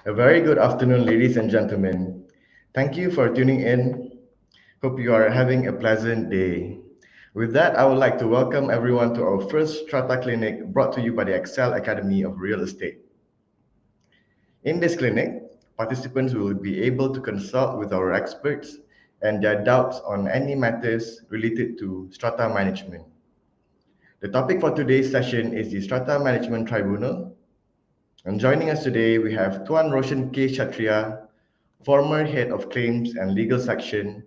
A very good afternoon, ladies and gentlemen. Thank you for tuning in. Hope you are having a pleasant day. With that, I would like to welcome everyone to our first Strata Clinic brought to you by the Excel Academy of Real Estate. In this clinic, participants will be able to consult with our experts and their doubts on any matters related to strata management. The topic for today's session is the Strata Management Tribunal. And joining us today, we have Tuan Roshan Kshatriya, former head of claims and legal section,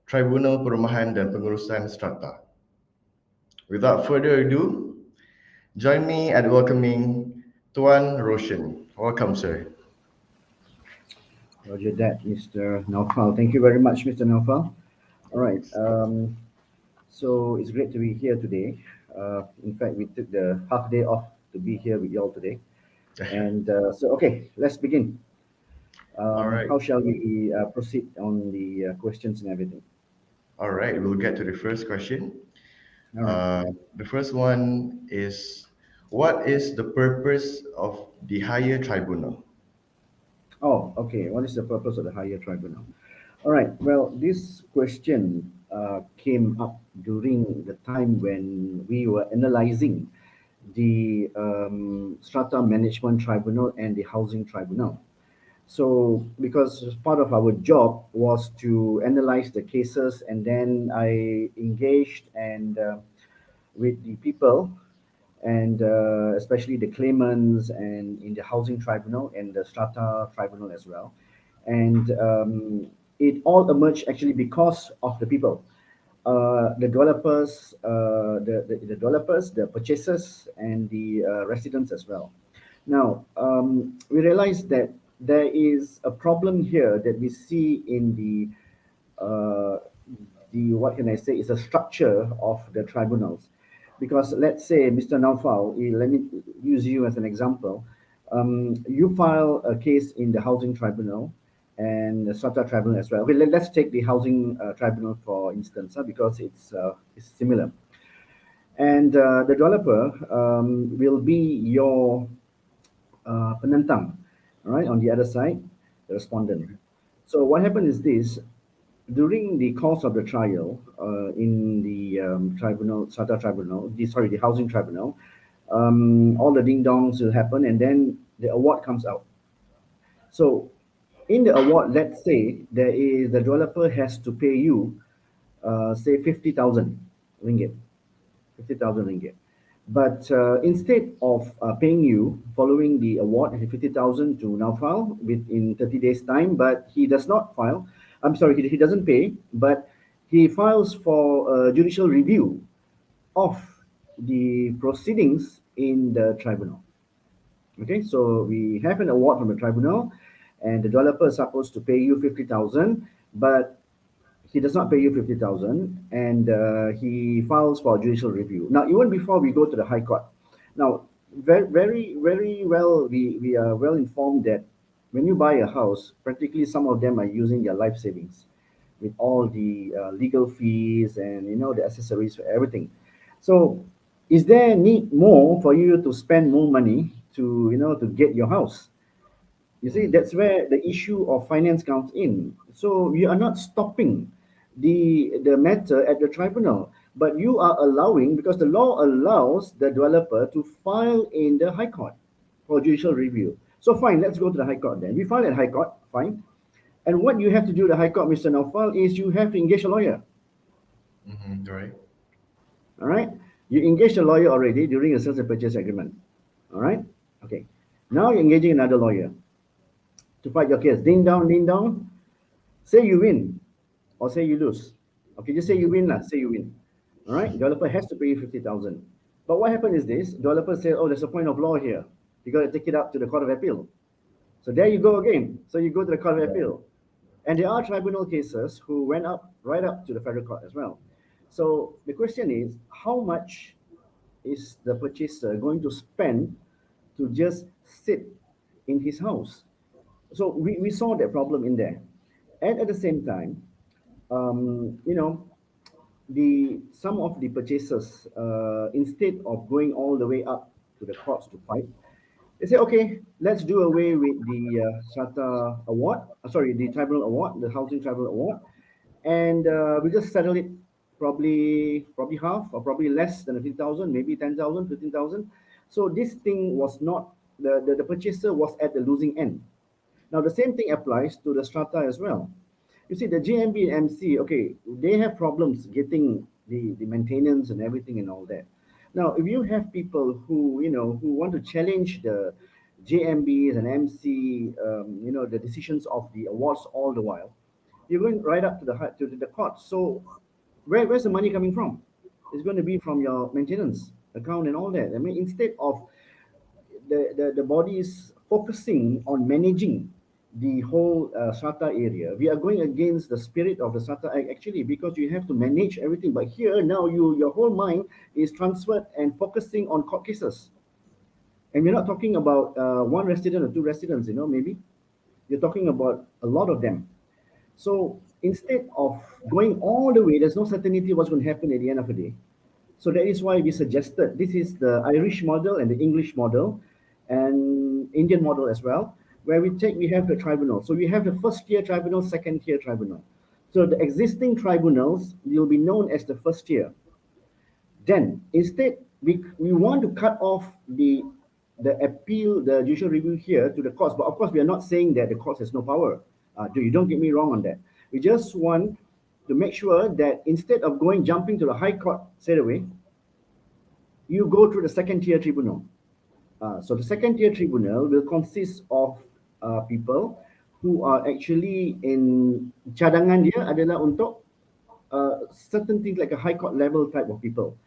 Tribunal Perumahan dan Pengurusan Strata. Without further ado, join me at welcoming Tuan Roshan. Welcome, sir. Roger that, Mr. Naufal. Thank you very much, Mr. Naufal. All right. So it's great to be here today. In fact, we took the half day off to be here with you all today. And okay, let's begin. All right. How shall we proceed on the questions and everything? All right, we'll get to the first question. All right. The first one is, what is the purpose of the higher tribunal? Oh, okay. What is the purpose of the higher tribunal? All right. Well, this question came up during the time when we were analyzing the Strata Management Tribunal and the Housing Tribunal. So, because part of our job was to analyze the cases, and then I engaged and with the people, and especially the claimants, and in the Housing Tribunal and the Strata Tribunal as well, and it all emerged actually because of the people, the developers, the developers, the purchasers, and the residents as well. Now, we realized that there is a problem here that we see in uh, the what can I say is a structure of the tribunals, because let's say, Mr. Naufal, let me use you as an example. You file a case in the Housing Tribunal and the Strata Tribunal as well. Okay, let's take the Housing Tribunal for instance, because it's similar. And the developer will be your penentang, all right, on the other side, the respondent. So what happened is this: during the course of the trial in the tribunal, Strata Tribunal, the Housing Tribunal, all the ding dongs will happen, and then the award comes out. So in the award, let's say the developer has to pay you, say 50,000 ringgit, 50,000 ringgit. But instead of paying you following the award, 50,000 to now file within 30 days time, but he does not file. I'm sorry, he doesn't pay, but he files for judicial review of the proceedings in the tribunal. Okay, so we have an award from the tribunal, and the developer is supposed to pay you 50,000, but he does not pay you 50,000, and he files for judicial review. Now, even before we go to the High Court, now, very well, we are well informed that when you buy a house, practically some of them are using their life savings with all the legal fees and the accessories for everything. So, is there need more for you to spend more money to to get your house? You see, Mm. that's where the issue of finance comes in. So you are not stopping the matter at the tribunal, but you are allowing, because the law allows the developer to file in the High Court for judicial review. So fine, let's go to the High Court then. We file at High Court, fine. And what you have to do at the High Court, Mr. Naufal, is you have to engage a lawyer. Right. All right? You engaged a lawyer already during a sales and purchase agreement. All right? Okay. Now you're engaging another lawyer to fight your case. Ding dong, ding dong. Say you win or say you lose. Okay, just say you win lah. Say you win. All right. Developer has to pay you 50,000. But what happened is this: developer said, "Oh, there's a point of law here. You got to take it up to the Court of Appeal." So there you go again. So you go to the Court of Appeal, and there are tribunal cases who went up right up to the federal court as well. So the question is, how much is the purchaser going to spend to just sit in his house? So we saw that problem in there. And at the same time, um, you know, the some of the purchasers, instead of going all the way up to the courts to fight, They say, okay, let's do away with the Strata Award, the Tribunal Award, the Housing Tribunal Award, and we just settle it probably half or probably less than 15,000, maybe 10,000, 15,000. So this thing was not, the purchaser was at the losing end. Now, the same thing applies to the strata as well. You see, the JMB and MC, okay, they have problems getting the maintenance and everything and all that. Now, if you have people who, who want to challenge the JMBs and MC, the decisions of the awards all the while, you're going right up to the court. So, where's the money coming from? It's going to be from your maintenance account and all that. I mean, instead of the body is focusing on managing the whole strata area. We are going against the spirit of the Strata Act actually, because you have to manage everything. But here now, your whole mind is transferred and focusing on court cases. And we're not talking about one resident or two residents, maybe. You're talking about a lot of them. So instead of going all the way, there's no certainty what's going to happen at the end of the day. So that is why we suggested this is the Irish model and the English model and Indian model as well, where we have the tribunal. So we have the first tier tribunal, second tier tribunal. So the existing tribunals will be known as the first tier. Then instead we want to cut off the appeal, the judicial review here to the courts. But of course, we are not saying that the courts has no power. You don't get me wrong on that. We just want to make sure that instead of jumping to the high court straight away, you go through the second tier tribunal. So the second tier tribunal will consist of people who are actually in cadangan dia adalah untuk certain things like a high court level type of people,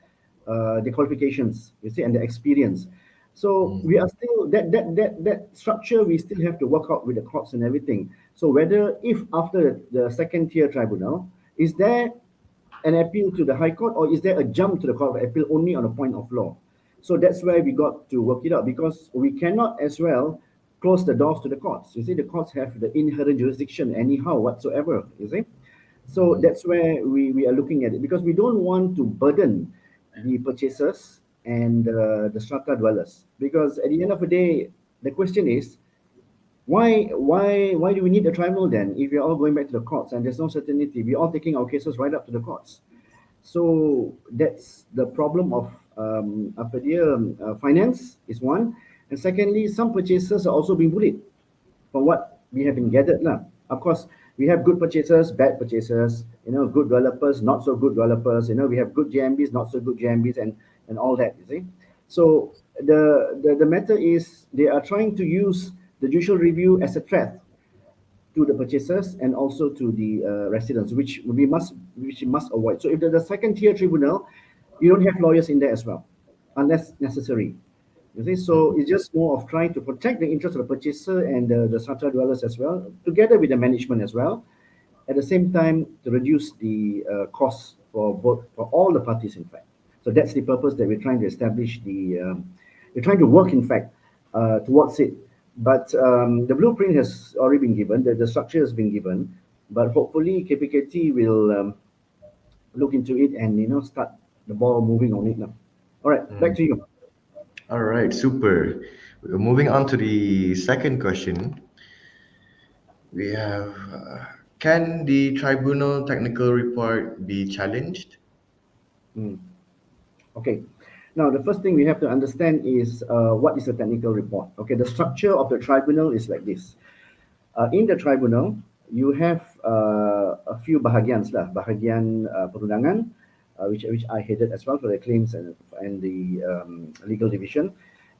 the qualifications, you see, and the experience. So we are still that structure. We still have to work out with the courts and everything. So whether if after the second tier tribunal, is there an appeal to the High Court, or is there a jump to the Court of Appeal only on a point of law? So that's where we got to work it out, because we cannot as well close the doors to the courts. You see, the courts have the inherent jurisdiction anyhow whatsoever, you see. So that's where we are looking at it, because we don't want to burden the purchasers and the strata dwellers. Because at the end of the day, the question is, why do we need a tribunal then if we're all going back to the courts and there's no certainty? We're all taking our cases right up to the courts. So that's the problem of finance is one, and secondly, some purchasers are also being bullied from what we have been gathered lah. Of course, we have good purchasers, bad purchasers, good developers, not so good developers. We have good JMBs, not so good JMBs, and all that. You see, so the matter is they are trying to use the judicial review as a threat to the purchasers and also to the residents, which we must avoid. So if the second tier tribunal, you don't have lawyers in there as well, unless necessary. You see, so it's just more of trying to protect the interest of the purchaser and the strata dwellers as well, together with the management as well. At the same time, to reduce the costs for all the parties, in fact. So that's the purpose that we're trying to establish we're trying to work, in fact, towards it. But the blueprint has already been given, the structure has been given, but hopefully KPKT will look into it and start the ball moving on it now. All right, back to you. All right, super. Moving on to the second question, we have can the tribunal technical report be challenged? Mm. Okay. Now, the first thing we have to understand is what is a technical report. Okay, the structure of the tribunal is like this. In the tribunal, you have a few bahagians lah. Bahagian perundangan, which I headed as well for the claims and the legal division,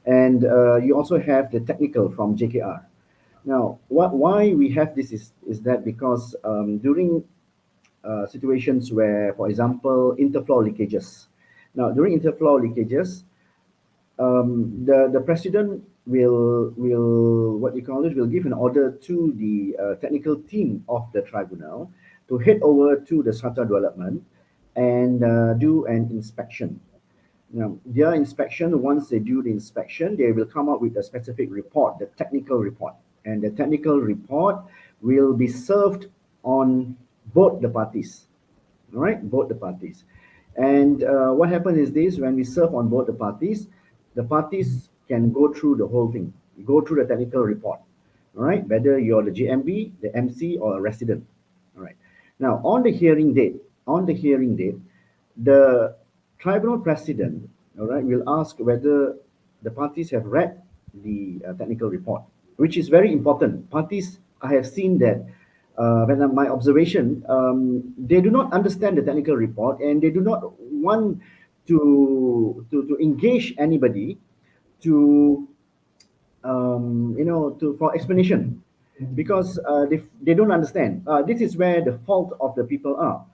and you also have the technical from JKR. Now, why we have this is that because during situations where, for example, interfloor leakages. Now, during interfloor leakages, the president will what you call it will give an order to the technical team of the tribunal to head over to the strata development and do an inspection. Now, their inspection, once they do the inspection, they will come up with a specific report, the technical report. And the technical report will be served on both the parties. All right, both the parties. And what happens is this: when we serve on both the parties can go through the whole thing. go through the technical report. All right, whether you're the GMB, the MC, or a resident. All right. Now, on the hearing date, the tribunal president, all right, will ask whether the parties have read the technical report, which is very important. Parties, I have seen that when my observation, they do not understand the technical report and they do not want to engage anybody to to for explanation because they don't understand. This is where the fault of the people are.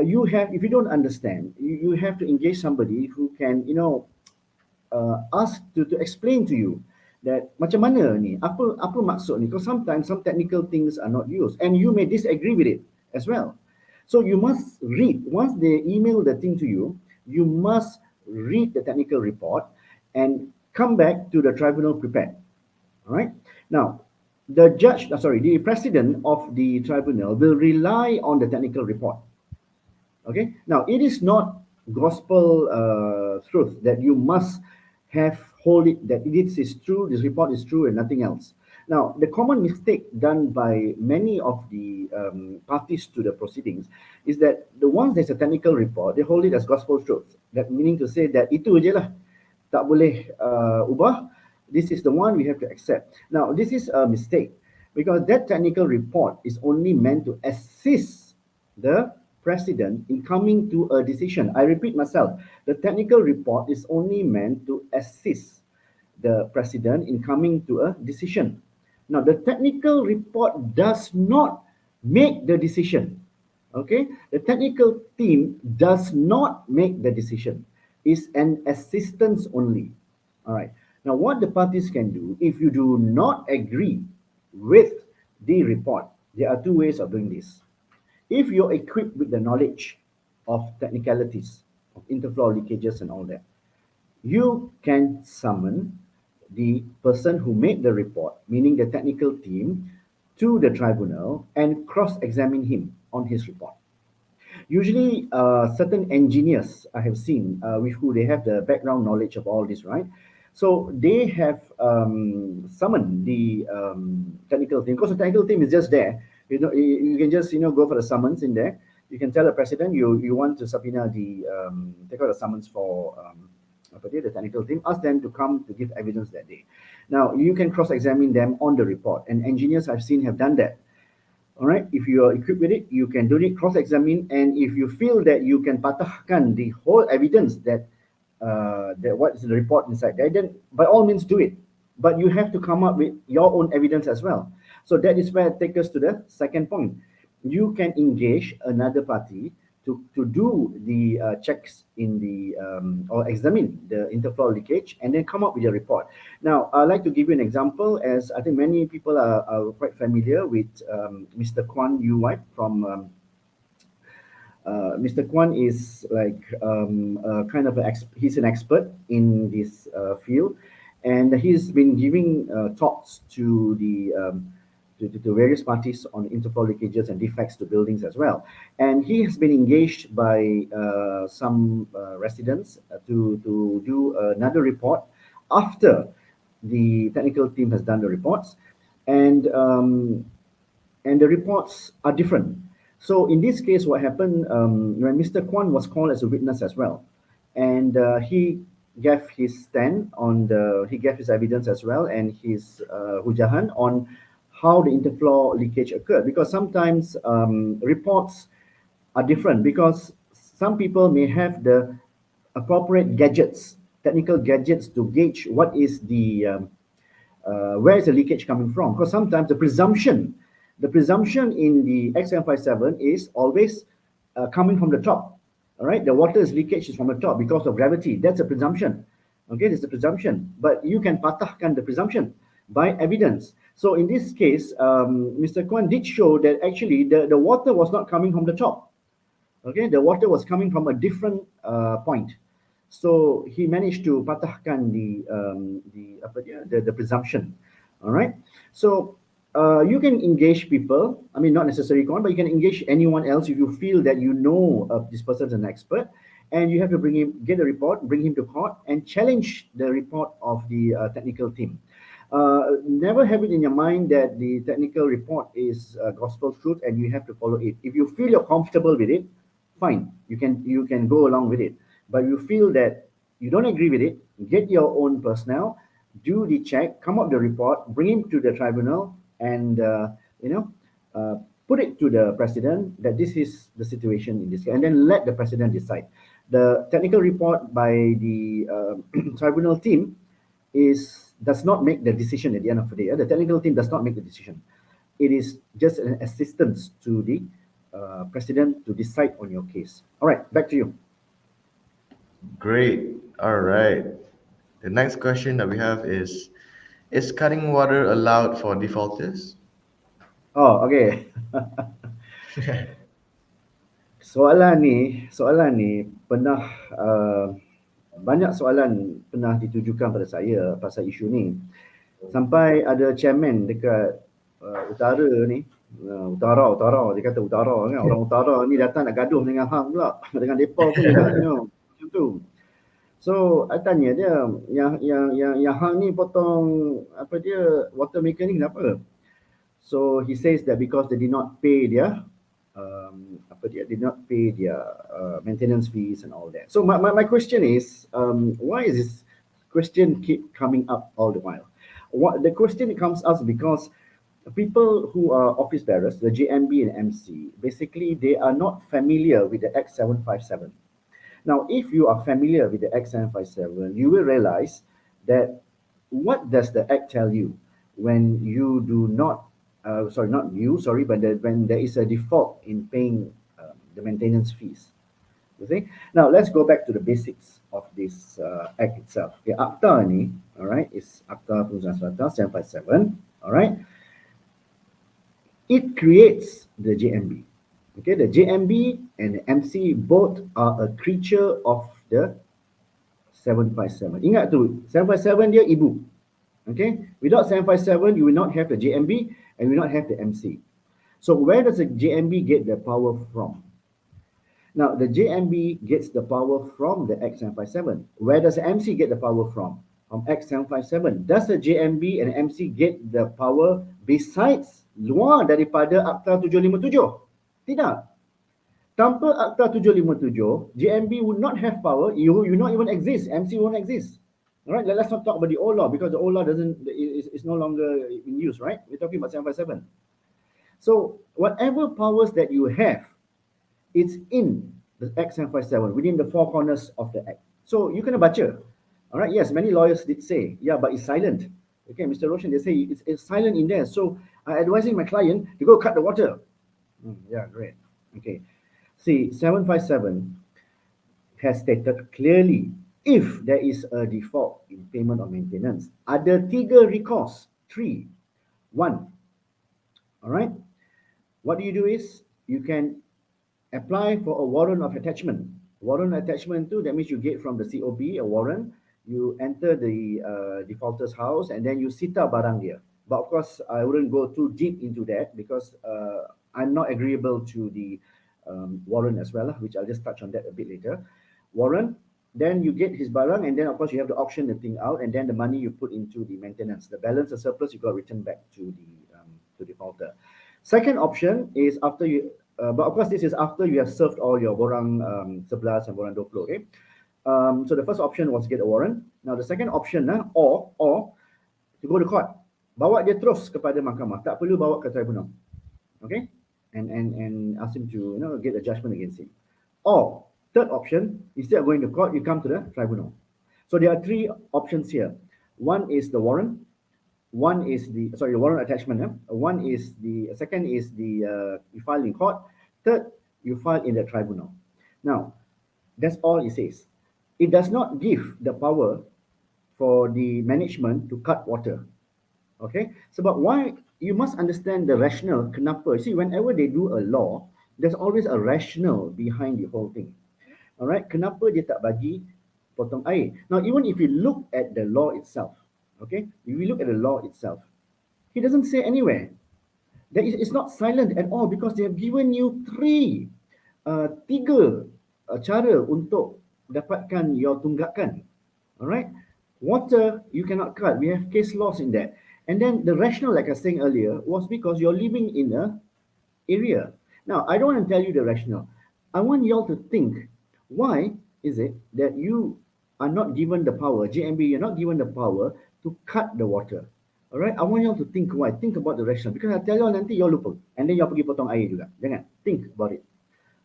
You have, if you don't understand, you have to engage somebody who can, ask to explain to you that macam mana ni, apa maksud ni. Because sometimes some technical things are not used and you may disagree with it as well. So you must read. Once they email the thing to you, you must read the technical report and come back to the tribunal prepared. All right. Now, the president of the tribunal will rely on the technical report. Okay. Now, it is not gospel truth that you must have hold it that this is true, this report is true, and nothing else. Now, the common mistake done by many of the parties to the proceedings is that the ones there's a technical report, they hold it as gospel truth. That meaning to say that itu je lah, tak boleh ubah. This is the one we have to accept. Now, this is a mistake because that technical report is only meant to assist the president in coming to a decision. I repeat myself, the technical report is only meant to assist the president in coming to a decision. Now, the technical report does not make the decision. Okay, the technical team does not make the decision. It's an assistance only. All right. Now, what the parties can do, if you do not agree with the report, there are two ways of doing this. If you're equipped with the knowledge of technicalities, of interflow leakages and all that, you can summon the person who made the report, meaning the technical team, to the tribunal and cross-examine him on his report. Usually, certain engineers I have seen with who they have the background knowledge of all this, right? So they have summoned the technical team because the technical team is just there. You can just go for the summons in there. You can tell the president you want to subpoena the take out the summons for the technical team. Ask them to come to give evidence that day. Now you can cross-examine them on the report, and engineers I've seen have done that. All right, if you are equipped with it, you can do it, cross-examine, and if you feel that you can patahkan the whole evidence that what is the report inside, then by all means do it. But you have to come up with your own evidence as well. So that is where it takes us to the second point. You can engage another party to do the checks in the or examine the interflow leakage and then come up with a report. Now, I'd like to give you an example, as I think many people are quite familiar with Mr. Kwan Yu White from Mr. Kwan is like kind of he's an expert in this field, and he's been giving talks to the to various parties on interflow leakages and defects to buildings as well. And he has been engaged by some residents to do another report after the technical team has done the reports, and the reports are different. So in this case, what happened when Mr. Kwan was called as a witness as well, and he gave his stand on he gave his evidence as well and his hujahan on how the interflow leakage occurred, because sometimes reports are different because some people may have the appropriate gadgets, technical gadgets to gauge what is the where is the leakage coming from. Because sometimes the presumption in the X757 is always coming from the top. All right, the water's leakage is from the top because of gravity. That's a presumption. Okay, that's a presumption. But you can patahkan the presumption by evidence. So in this case, Mr. Kwan did show that actually the water was not coming from the top. Okay, the water was coming from a different point. So he managed to patahkan the presumption. All right. So you can engage people. I mean, not necessarily Kwan, but you can engage anyone else if you feel that you know this person is an expert, and you have to get a report, bring him to court, and challenge the report of the technical team. Never have it in your mind that the technical report is gospel truth and you have to follow it. If you feel you're comfortable with it, fine, you can go along with it. But you feel that you don't agree with it, get your own personnel, do the check, come up the report, bring him to the tribunal, and you know uh, put it to the president that this is the situation in this case, and then let the president decide. The technical report by the tribunal team is does not make the decision at the end of the day. The technical team does not make the decision. It is just an assistance to the president to decide on your case. All right, back to you. Great. All right. The next question that we have is cutting water allowed for defaulters? Oh, okay. Soalan ni pernah banyak soalan pernah ditujukan pada saya pasal isu ni. Sampai ada chairman dekat utara ni, utara dia kata utara kan, orang utara ni datang nak gaduh dengan hang pula. Dengan depa pun juga macam tu. So, I tanya dia, yang hang ni potong apa dia water maker ni kenapa? So he says that because they did not pay their did not pay their maintenance fees and all that. So my question is, why is this question keep coming up all the while? What the question comes us because people who are office bearers, the JMB and MC, basically they are not familiar with the Act 757. Now, if you are familiar with the Act 757, you will realize that what does the Act tell you when you do not, sorry, not you, sorry, but when there is a default in paying the maintenance fees. You see? Now, let's go back to the basics of this Act itself. Okay, Akta ni, all right, is Akta Pengurusan Strata 757, all right? It creates the JMB. Okay, the JMB and the MC both are a creature of the 757. Ingat tu, 757 dia ibu. Okay, without 757, you will not have the JMB and you will not have the MC. So where does the JMB get the power from? Now, the JMB gets the power from the X757. Where does the MC get the power from? From X757. Does the JMB and MC get the power besides luar daripada Akta 757? Tidak. Tanpa Akta 757, JMB would not have power. You not even exist. MC won't exist. All right, let's not talk about the old law because the old law is no longer in use, right? We're talking about 757. So whatever powers that you have, it's in the Act 757, within the four corners of the Act. So you can baca. All right, yes, many lawyers did say, yeah, but it's silent. Okay, Mr. Roshan, they say it's silent in there. So I'm advising my client to go cut the water. Yeah, great. Okay. See, 757 has stated clearly if there is a default in payment or maintenance, ada tiga recourse. Three. One. All right. What do you do is you can apply for a warrant of attachment. Warrant attachment too, that means you get from the COB a warrant, you enter the defaulter's house and then you sita barang dia. But of course, I wouldn't go too deep into that because I'm not agreeable to the warrant as well, which I'll just touch on that a bit later. Warrant, then you get his barang and then of course you have to auction the thing out and then the money you put into the maintenance. The balance, the surplus, you got to return back to the defaulter. Second option is after you, but of course this is after you have served all your borang 11 and borang 20. Okay. So the first option was get a warrant. Now the second option, or to go to court, bawa dia terus kepada mahkamah, tak perlu bawa ke tribunal. Okay, and ask him to get a judgment against him. Or third option, instead of going to court, you come to the tribunal. So there are three options here. One is the warrant. One is the warrant attachment. One is the second is the you file in court. Third, you file in the tribunal. Now, that's all it says. It does not give the power for the management to cut water. Okay, so but why you must understand the rationale. Kenapa? See, whenever they do a law, there's always a rationale behind the whole thing. All right, kenapa dia tak bagi potong air? Now, even if you look at the law itself, okay, if you look at the law itself, he doesn't say anywhere. It's not silent at all because they have given you tiga cara untuk dapatkan your tunggakan. Alright, Water, you cannot cut. We have case laws in that. And then the rationale, like I was saying earlier, was because you're living in a area. Now, I don't want to tell you the rationale. I want y'all to think, why is it that you are not given the power, JMB, you're not given the power to cut the water? All right, I want y'all to think why. Think about the rationale. Because I tell y'all nanti y'all lupa. And then y'all pergi potong air juga. Jangan. Think about it.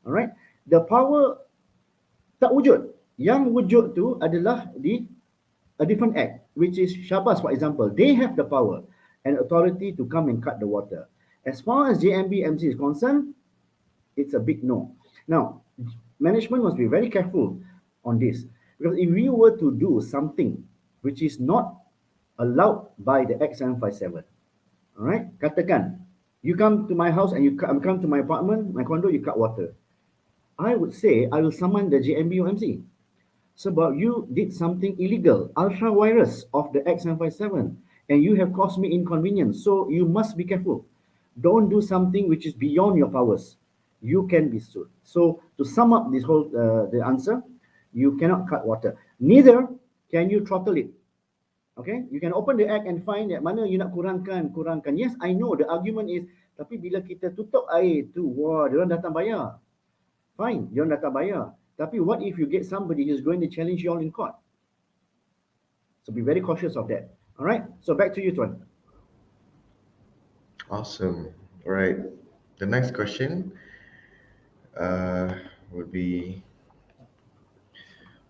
All right. The power tak wujud. Yang wujud tu adalah di a different act, which is Shabas, for example. They have the power and authority to come and cut the water. As far as JMB MC is concerned, it's a big no. Now, management must be very careful on this, because if we were to do something which is not allowed by the Act 757, all right, katakan, you come to my house and you come to my apartment, my condo, you cut water. I would say I will summon the JMB MC. Sebab you did something illegal, ultra virus of the X757, and you have caused me inconvenience. So you must be careful. Don't do something which is beyond your powers. You can be sued. So to sum up this whole the answer, you cannot cut water. Neither can you throttle it. Okay, you can open the act and find that mana you nak kurangkan. Yes, I know the argument is, tapi bila kita tutup air tu, wah, dia orang datang bayar. Fine, dia orang datang bayar. Tapi what if you get somebody who's going to challenge you all in court? So be very cautious of that. All right. So back to you, Tuan. Awesome. All right. The next question uh, would be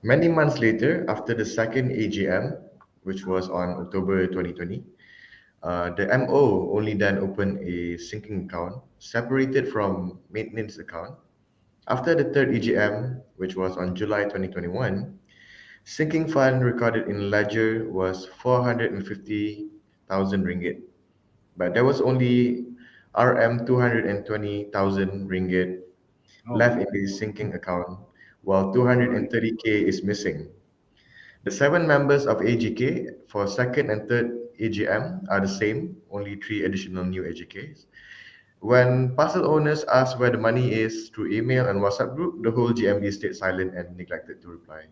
many months later, after the second AGM, which was on October 2020, the MO only then opened a sinking account separated from maintenance account. After the third EGM, which was on July 2021, sinking fund recorded in ledger was 450,000 ringgit, but there was only RM 220,000 ringgit Oh, left in the sinking account, while 230K is missing. The seven members of AGK for second and third AGM are the same, only three additional new AGKs. When parcel owners asked where the money is through email and WhatsApp group, the whole GMB stayed silent and neglected to reply.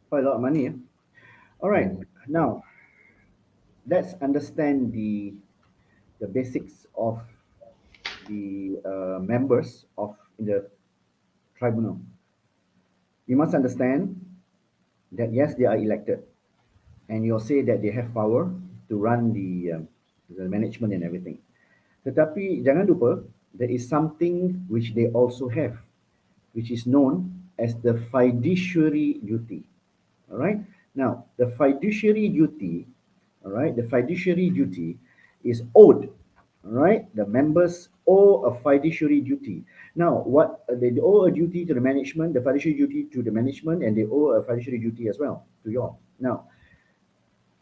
quite a lot of money. All right. Mm. Now let's understand the basics of the members of the tribunal. You must understand that yes, they are elected, and you'll say that they have power to run the management and everything. Tetapi jangan lupa, there is something which they also have, which is known as the fiduciary duty. All right. Now, the fiduciary duty, all right, the fiduciary duty is owed. All right, the members owe a fiduciary duty. Now, what they owe a duty to the management, the fiduciary duty to the management, and they owe a fiduciary duty as well to you all. Now,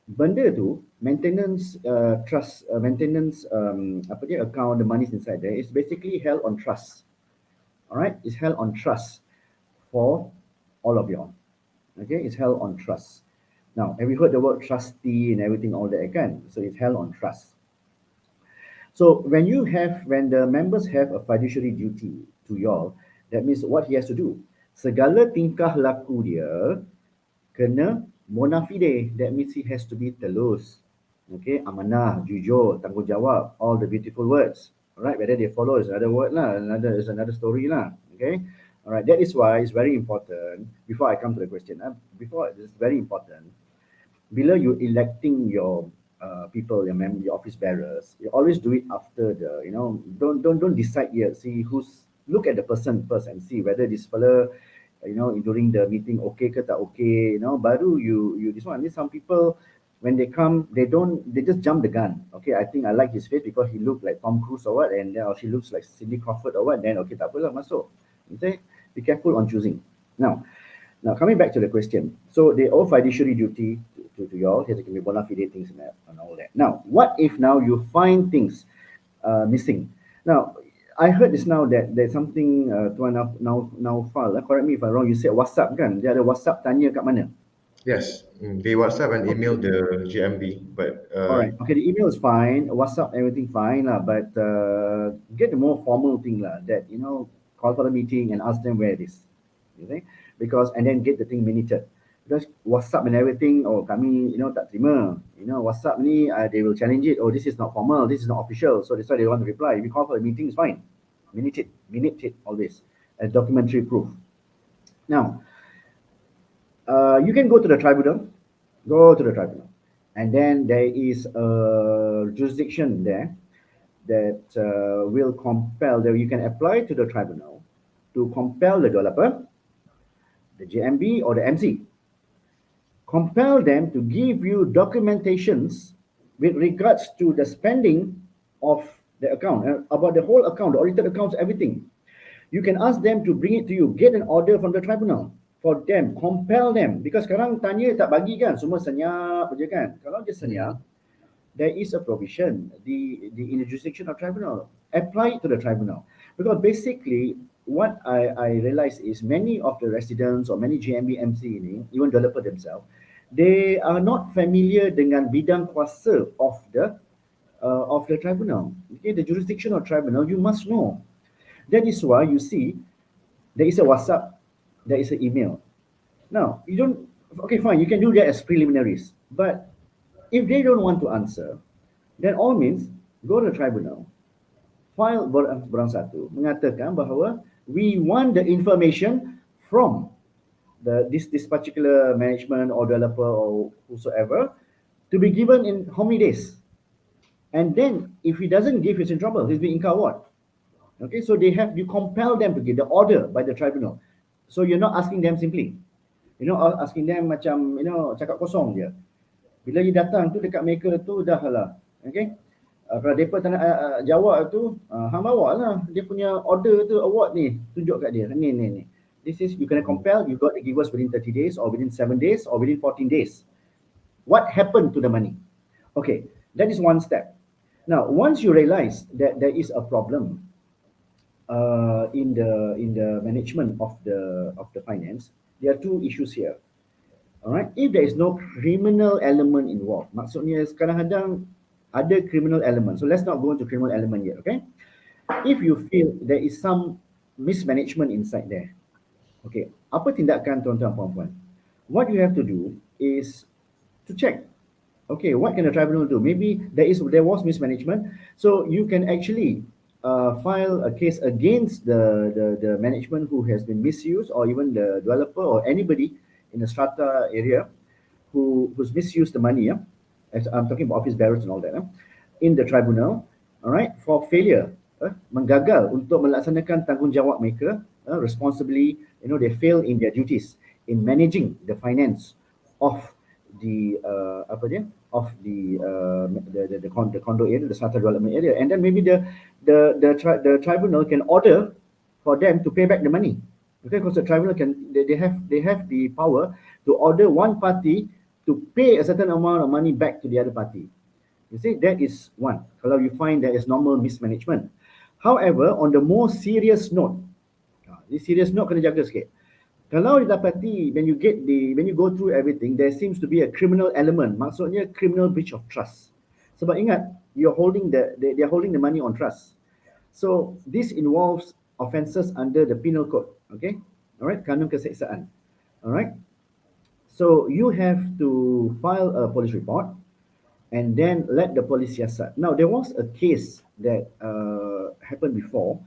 benda tu maintenance trust maintenance apa dia account, the money inside there is basically held on trust. All right, it's held on trust for all of y'all. Okay, it's held on trust. Now, have you heard the word trustee and everything, all that again? So it's held on trust. So when the members have a fiduciary duty to y'all, that means what he has to do. Segala tingkah laku dia kena bona fide. That means he has to be telus. Okay, amanah, jujur, tanggungjawab, all the beautiful words. All right, whether they follow is another word lah, is another story lah. Okay, all right. That is why it's very important. Before I come to the question, before it's very important. Bila you electing your people, your office bearers, you always do it after the, don't decide yet. See who's look at the person first and see whether this fella, during the meeting okay ke tak okay, baru you this one. Some people when they come, they just jump the gun. Okay, I think I like his face because he looked like Tom Cruise or what, and then or she looks like Cindy Crawford or what. Then okay, tak apalah masuk. Okay, be careful on choosing. Now, coming back to the question, so they owe fiduciary duty to you all. Here can be bona fide things and all that. Now, what if now you find things missing? Now, I heard this now that there's something Tuan now file. Correct me if I'm wrong. You said WhatsApp kan? Dia ada WhatsApp tanya kat mana? Yes, they WhatsApp and email Okay. the GMB, but All right. Okay, the email is fine. WhatsApp, everything fine lah. But get the more formal thing lah. That call for a meeting and ask them where it is. You see? because and then get the thing minuted. Because WhatsApp and everything, oh kami tak terima, WhatsApp ni they will challenge it. Oh, this is not formal, this is not official, so that's why they want to reply. If you call for a meeting, it's fine. Minute it always as documentary proof. Now, you can go to the tribunal, and then there is a jurisdiction there that will compel that you can apply to the tribunal to compel the developer, the JMB or the MC, compel them to give you documentations with regards to the spending of the account, about the whole account, the audited accounts, everything. You can ask them to bring it to you, get an order from the tribunal for them, compel them. Because sekarang tanya tak bagi kan, semua senyap je kan. Kalau dia senyap, there is a provision, the in the jurisdiction of tribunal, apply it to the tribunal. Because basically, what I realize is many of the residents or many GMB MC ini, even developer themselves, they are not familiar dengan bidang kuasa of the tribunal. Okay, the jurisdiction of tribunal, you must know. That is why you see there is a WhatsApp, there is an email. Now, you don't, okay, fine, you can do that as preliminaries. But if they don't want to answer, then all means go to the tribunal, file borang satu, mengatakan bahawa we want the information from this particular management or developer or whosoever to be given in how many days. And then if he doesn't give, he's in trouble. He's being incur what? Okay, so you compel them to give the order by the tribunal. So you're not asking them simply. Asking them macam, cakap kosong je. Bila you datang tu dekat mereka tu dah lah. Okay. Kalau mereka tak nak jawab tu, hang bawa lah dia punya order tu, award ni, tunjuk kat dia. Ni. This is, you can compel, you got to give us within 30 days or within 7 days or within 14 days. What happened to the money? Okay, that is one step. Now, once you realize that there is a problem in the management of the finance, there are two issues here. Alright, if there is no criminal element involved, maksudnya kadang-kadang ada criminal element. So let's not go into criminal element yet, okay? If you feel there is some mismanagement inside there, okay, apa tindakan tuan-tuan puan-puan? What you have to do is to check. Okay, what can the tribunal do? Maybe there was mismanagement, so you can actually file a case against the management who has been misused, or even the developer or anybody in the strata area who's misused the money. As I'm talking about office bearers and all that, in the tribunal, all right, for failure, menggagal untuk melaksanakan tanggungjawab mereka, responsibly, they fail in their duties in managing the finance of the condo area, the strata development area, and then maybe the tribunal can order for them to pay back the money. Okay, because the tribunal they have the power to order one party to pay a certain amount of money back to the other party. You see, that is one. Kalau you find there is normal mismanagement. However, on the more serious note, this serious note kena jaga sikit. Kalau didapati when you go through everything, there seems to be a criminal element. Maksudnya criminal breach of trust. Sebab ingat, they're holding the money on trust. So this involves offences under the penal code. Okay, all right, kanun keseksaan. All right. So you have to file a police report and then let the police siasat. Now, there was a case that happened before.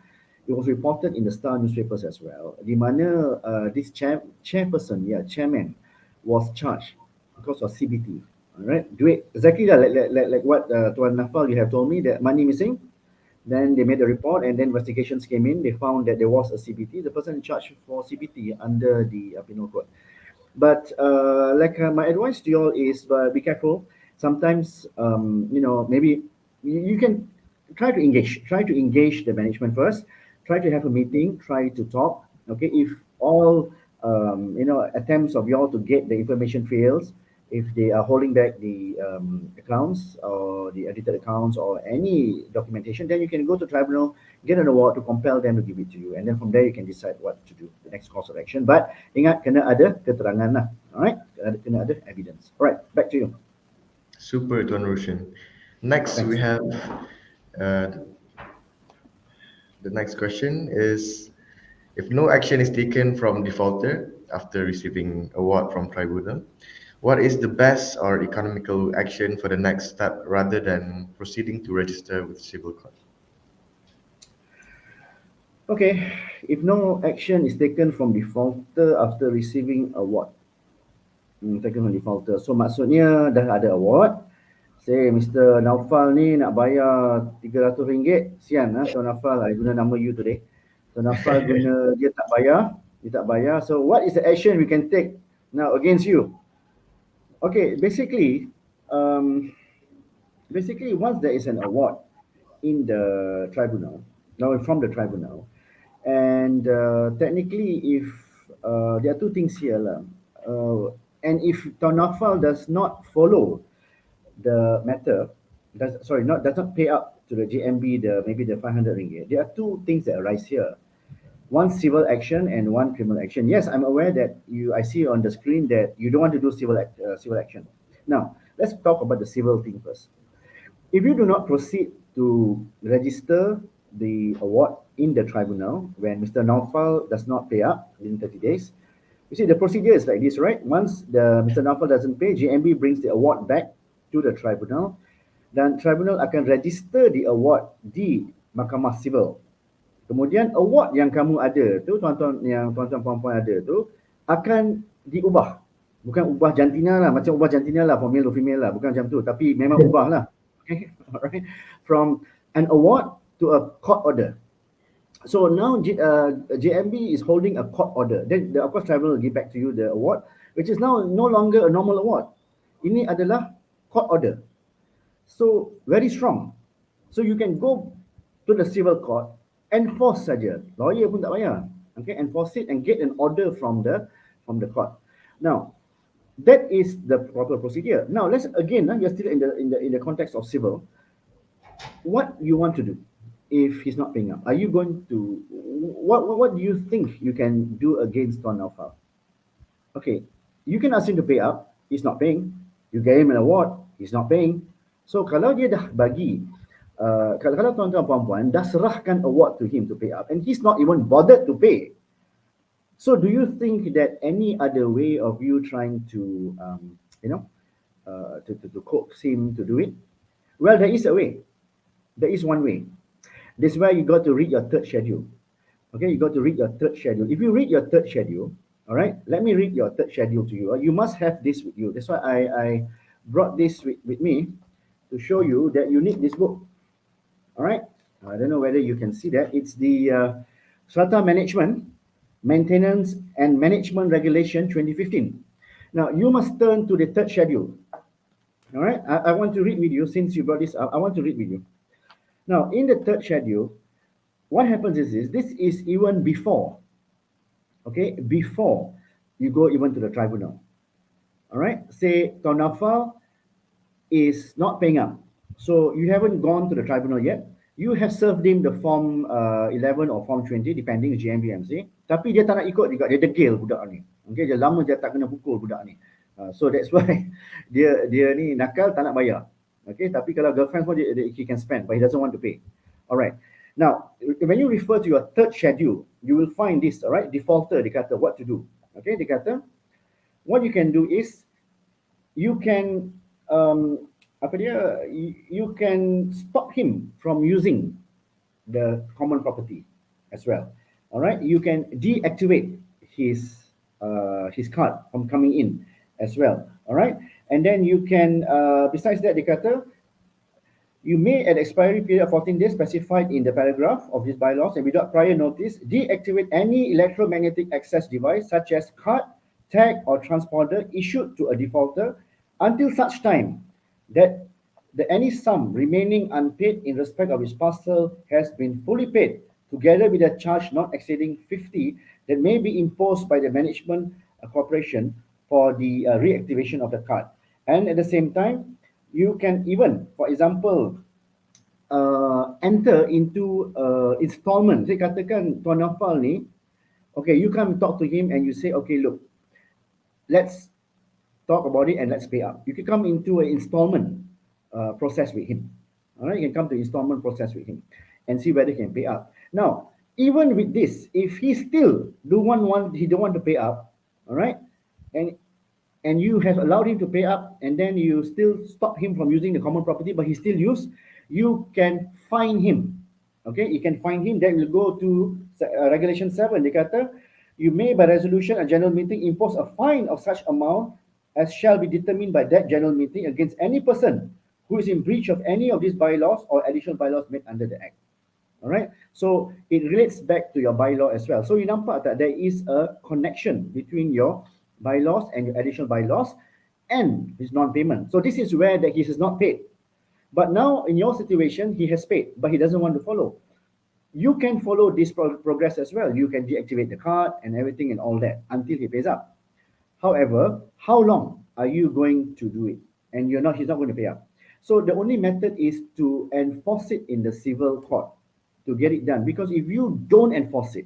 It was reported in the Star newspapers as well. Di mana this chairman was charged because of CBT. All right, duit exactly like what Tuan Nafal you have told me, that money missing. Then they made a report, and then investigations came in. They found that there was a CBT. The person in charge for CBT under the penal code. But my advice to you all is be careful. Sometimes, maybe you can try to engage the management first. Try to have a meeting. Try to talk. Okay, if all attempts of you all to get the information fails, if they are holding back the accounts or the edited accounts or any documentation, then you can go to tribunal, get an award to compel them to give it to you, and then from there you can decide what to do, the next course of action. But ingat, kena ada keterangan lah. Alright, kena ada evidence. Alright, back to you. Super, Tuan Roshan. Next, Thanks. we have uh, the next question is, if no action is taken from defaulter, after receiving award from tribunal? What is the best or economical action for the next step rather than proceeding to register with civil court? Okay, if no action is taken from defaulter after receiving award, taken from defaulter. So maksudnya dah ada award, say Mr. Naufal ni nak bayar RM300, sian Tuan Naufal, I guna nama you today. Tuan Naufal guna dia tak bayar. So what is the action we can take now against you? Okay, um, basically once there is an award in the tribunal, now from the tribunal, and technically if there are two things here lah. And if Tuan Naufal does not follow the matter, does not pay up to the JMB maybe the RM500. There are two things that arise here. One civil action and one criminal action. Yes, I'm aware that I see on the screen that you don't want to do civil action. Now, let's talk about the civil thing first. If you do not proceed to register the award in the tribunal when Mr. Naufal does not pay up within 30 days, you see the procedure is like this, right? Once Mr. Naufal doesn't pay, JMB brings the award back to the tribunal, dan tribunal akan register the award di Mahkamah Sivil. Kemudian award yang kamu ada tu, tuan-tuan puan-puan ada tu, akan diubah. Bukan ubah jantina lah, macam ubah jantina lah, for male to female lah, bukan macam tu, tapi memang ubah lah. Okay, alright. From an award to a court order. So now JMB is holding a court order. Then of course tribunal will give back to you the award, which is now no longer a normal award. Ini adalah court order. So very strong. So you can go to the civil court, enforce saja. Lawyer pun tak payah. Okay, enforce it and get an order from the court. Now, that is the proper procedure. Now let's again, you're still in the context of civil. What you want to do if he's not paying up? Are you going to what do you think you can do against Tuan Naufal? Okay, you can ask him to pay up. He's not paying. You get him an award. He's not paying. So kalau dia dah bagi, kalau tuan-tuan puan-puan dah serahkan award to him to pay up, and he's not even bothered to pay. So do you think that any other way of you trying to, to coax him to do it? Well, there is a way. There is one way. This is where you got to read your third schedule. Okay, you got to read your third schedule. If you read your third schedule, all right, let me read your third schedule to you. You must have this with you. That's why I brought this with me to show you that you need this book. All right, I don't know whether you can see that. It's the Strata Management, Maintenance and Management Regulation 2015. Now, you must turn to the third schedule. All right, I want to read with you, since you brought this up, I want to read with you. Now, in the third schedule, what happens is this is even before, okay, before you go even to the tribunal. All right, say Tuan Naufal is not paying up. So you haven't gone to the tribunal yet. You have served him the form 11 or form 20, depending on GMBMC. Tapi dia tak nak ikut juga, dia degil budak ni. Okay, dia lama dia tak kena pukul budak ni. So that's why dia ni nakal, tak nak bayar. Okay, tapi kalau girlfriend pun he can spend, but he doesn't want to pay. Alright. Now, when you refer to your third schedule, you will find this, alright, defaulter, dia kata what to do. Okay, dia kata, what you can do is, you can, you can stop him from using the common property as well. Alright, you can deactivate his card from coming in as well. Alright, and then you can, besides that, dia kata, you may, at expiry period of 14 days specified in the paragraph of this bylaws and without prior notice, deactivate any electromagnetic access device such as card, tag, or transponder issued to a defaulter until such time that any sum remaining unpaid in respect of his parcel has been fully paid, together with a charge not exceeding 50 that may be imposed by the management corporation for the reactivation of the card. And at the same time, you can even, for example, enter into installment. Saya katakan Tuan Naufal ni, okay, you come talk to him and you say, okay, look, let's talk about it and let's pay up. You can come into an installment process with him. All right, you can come to installment process with him and see whether he can pay up. Now, even with this, if he still don't want to pay up, All right, and you have allowed him to pay up, and then you still stop him from using the common property, but he still use, you can fine him. Okay, you can fine him. Then will go to regulation 7. Dia kata, you may by resolution a general meeting impose a fine of such amount as shall be determined by that general meeting against any person who is in breach of any of these bylaws or additional bylaws made under the act. All right. So it relates back to your bylaw as well. So you nampak that there is a connection between your bylaws and your additional bylaws and his non-payment. So this is where that he has not paid. But now in your situation, he has paid, but he doesn't want to follow. You can follow this progress as well. You can deactivate the card and everything and all that until he pays up. However, how long are you going to do it? And he's not going to pay up. So the only method is to enforce it in the civil court to get it done. Because if you don't enforce it,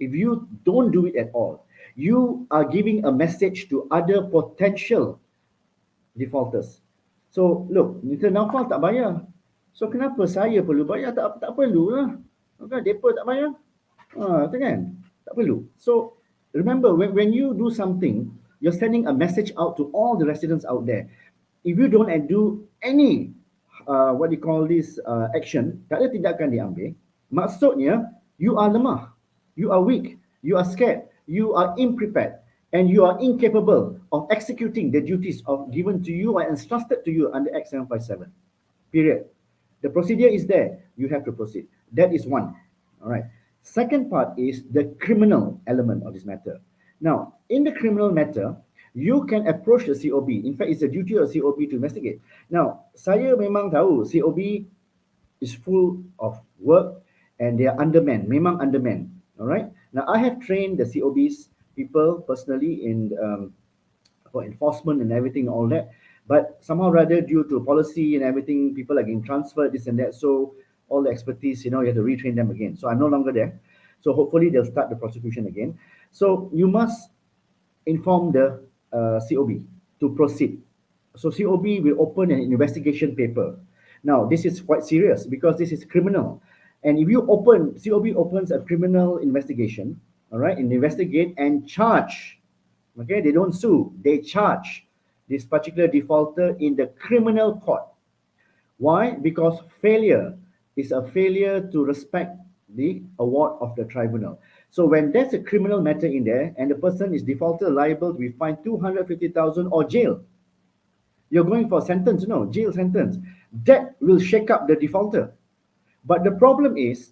if you don't do it at all, you are giving a message to other potential defaulters. So, look, Mr. Naufal tak bayar. So, kenapa saya perlu bayar? Tak perlulah. Okay, mereka tak bayar. Tu kan? Tak perlu. So, remember, when you do something, you're sending a message out to all the residents out there. If you don't do any, what do you call this, action, tak ada tindakan diambil, maksudnya, you are lemah. You are weak. You are scared. You are unprepared. And you are incapable of executing the duties of given to you and entrusted to you under Act 757. Period. The procedure is there. You have to proceed. That is one. All right. Second part is the criminal element of this matter. Now, in the criminal matter, you can approach the COB. In fact, it's a duty of COB to investigate. Now, saya memang tahu COB is full of work and they are undermanned. Memang undermanned. All right. Now, I have trained the COBs people personally in for enforcement and everything, all that. But somehow rather due to policy and everything, people are getting transferred, this and that. So all the expertise, you have to retrain them again. So I'm no longer there. So hopefully they'll start the prosecution again. So you must inform the COB to proceed. So COB will open an investigation paper. Now, this is quite serious because this is criminal. And if COB opens a criminal investigation, all right, and investigate and charge, okay, they don't sue, they charge this particular defaulter in the criminal court. Why? Because failure is a failure to respect the award of the tribunal. So when there's a criminal matter in there and the person is defaulter liable to be fined 250,000 or jail, you're going for a sentence, jail sentence. That will shake up the defaulter. But the problem is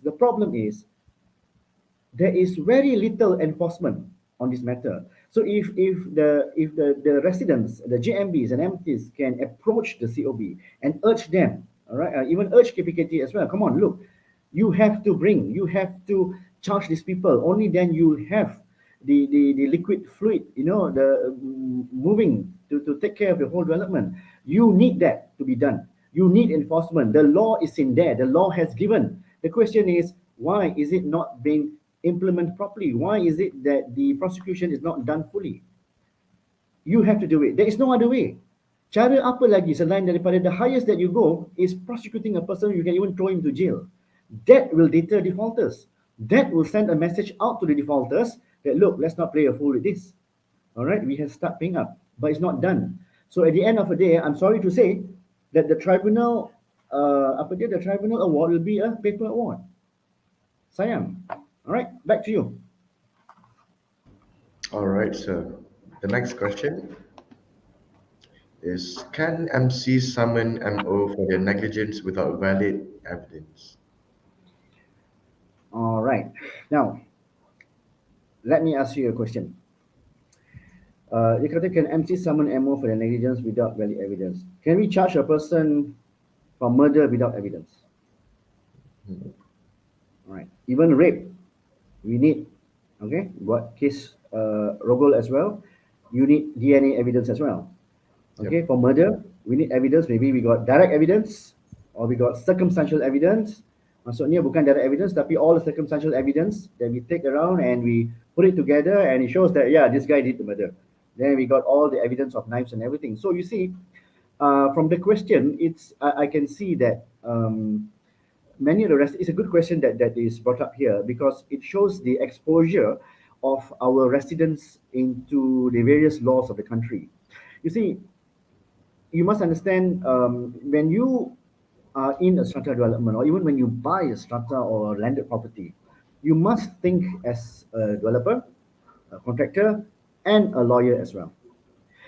there is very little enforcement on this matter. So if the residents, the JMBs and MTs can approach the COB and urge them, all right, even urge KPKT as well. Come on, look, you have to charge these people. Only then you have the liquid fluid, the moving to take care of the whole development. You need that to be done. You need enforcement. The law is in there. The law has given. The question is, why is it not being implemented properly? Why is it that the prosecution is not done fully? You have to do it. There is no other way. Cara apa lagi selain daripada the highest that you go is prosecuting a person, you can even throw him to jail. That will deter defaulters. That will send a message out to the defaulters that, look, let's not play a fool with this. All right, we have start paying up, but it's not done. So at the end of the day, I'm sorry to say that the tribunal, the tribunal award will be a paper award. Sayang. All right, back to you. All right, so the next question is, can MC summon MO for their negligence without valid evidence? All right. Now, let me ask you a question. Dia kata, can MC summon MO for their negligence without valid evidence? Can we charge a person for murder without evidence? All right. Even rape, we need, okay, what case Rogol as well, you need DNA evidence as well. Okay, for murder, we need evidence. Maybe we got direct evidence or we got circumstantial evidence. Maksudnya bukan direct evidence, tapi all the circumstantial evidence that we take around and we put it together and it shows that, yeah, this guy did the murder. Then we got all the evidence of knives and everything. So you see, from the question, I can see that many of the rest, it's a good question that is brought up here because it shows the exposure of our residents into the various laws of the country. You see, you must understand, when you are in a strata development, or even when you buy a strata or a landed property, you must think as a developer, a contractor, and a lawyer as well.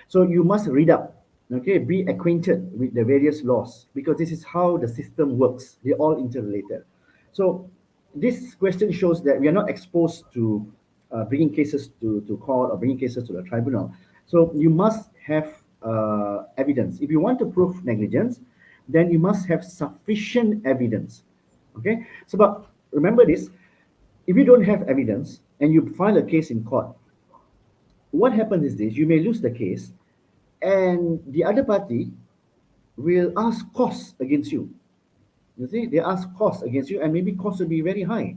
So you must read up, okay, be acquainted with the various laws, because this is how the system works. They're all interrelated. So this question shows that we are not exposed to bringing cases to court or bringing cases to the tribunal. So you must have evidence. If you want to prove negligence, then you must have sufficient evidence. Okay. So, but remember this: if you don't have evidence and you file a case in court, what happens is this: you may lose the case, and the other party will ask costs against you. You see, they ask costs against you, and maybe costs will be very high.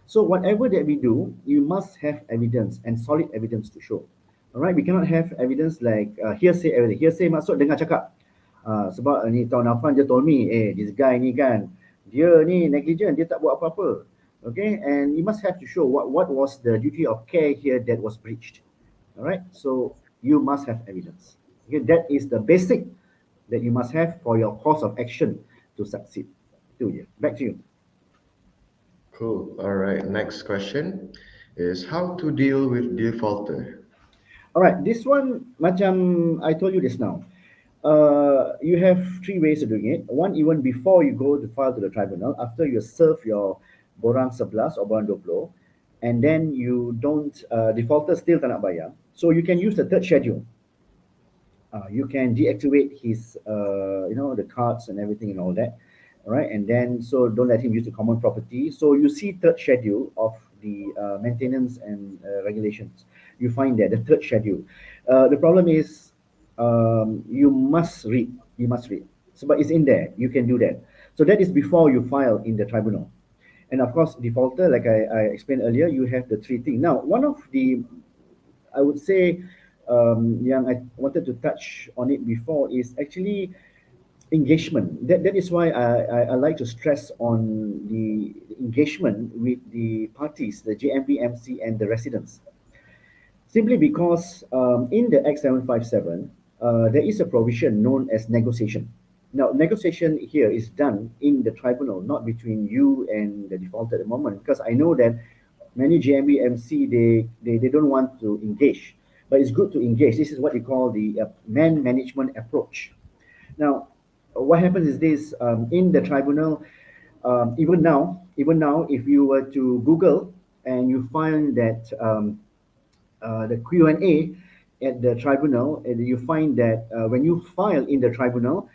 So whatever that we do, you must have evidence and solid evidence to show. All right, we cannot have evidence like hearsay evidence. Hearsay maksud dengar cakap. Sebab ni Tuan Afan je told me, this guy ni kan, dia ni negligent, dia tak buat apa-apa. Okay, and you must have to show what was the duty of care here that was breached. All right, so you must have evidence. Okay, that is the basic that you must have for your course of action to succeed. Itu je. Back to you. Cool. All right. Next question is how to deal with defaulter. All right, this one, macam I told you just now, you have three ways of doing it. One, even before you go to file to the tribunal, after you serve your borang 11 or borang 20, and then you don't, defaulter still tak nak bayar. So you can use the third schedule. You can deactivate his, the cards and everything and all that. All right, and then so don't let him use the common property. So you see third schedule of the maintenance and regulations. You find that the third schedule. The problem is, you must read. You must read. So, but it's in there. You can do that. So that is before you file in the tribunal. And of course, defaulter, like I explained earlier, you have the three things. Now, one of the, I would say, yang I wanted to touch on it before is actually engagement. That is why I like to stress on the engagement with the parties, the JMBMC and the residents. Simply because in the Act 757, there is a provision known as negotiation. Now, negotiation here is done in the tribunal, not between you and the defaulter at the moment, because I know that many JMBMC, they don't want to engage, but it's good to engage. This is what you call the man management approach. Now, what happens is this, in the tribunal, even now, if you were to Google and you find that the Q&A at the tribunal, and you find that when you file in the tribunal,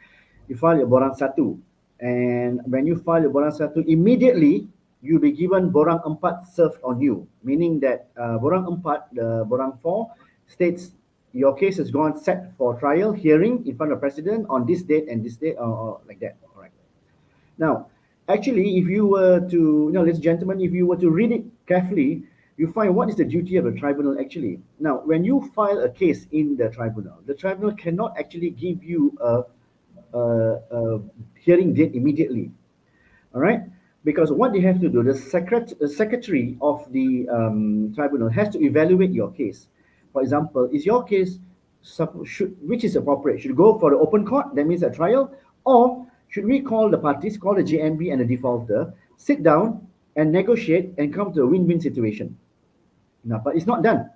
you file your borang satu, and when you file your borang satu, immediately you'll be given borang empat served on you, meaning that borang empat, the borang 4, states your case has gone set for trial hearing in front of president on this date and this date, or like that. All right. Now, actually, if you were to, ladies and gentlemen, if you were to read it carefully, you find what is the duty of the tribunal actually. Now, when you file a case in the tribunal cannot actually give you a hearing date immediately. All right, because what they have to do, the secretary of the tribunal has to evaluate your case. For example, is your case which is appropriate? Should go for the open court, that means a trial, or should we call the parties, call the JMB and the defaulter, sit down and negotiate and come to a win-win situation? Now, but it's not done.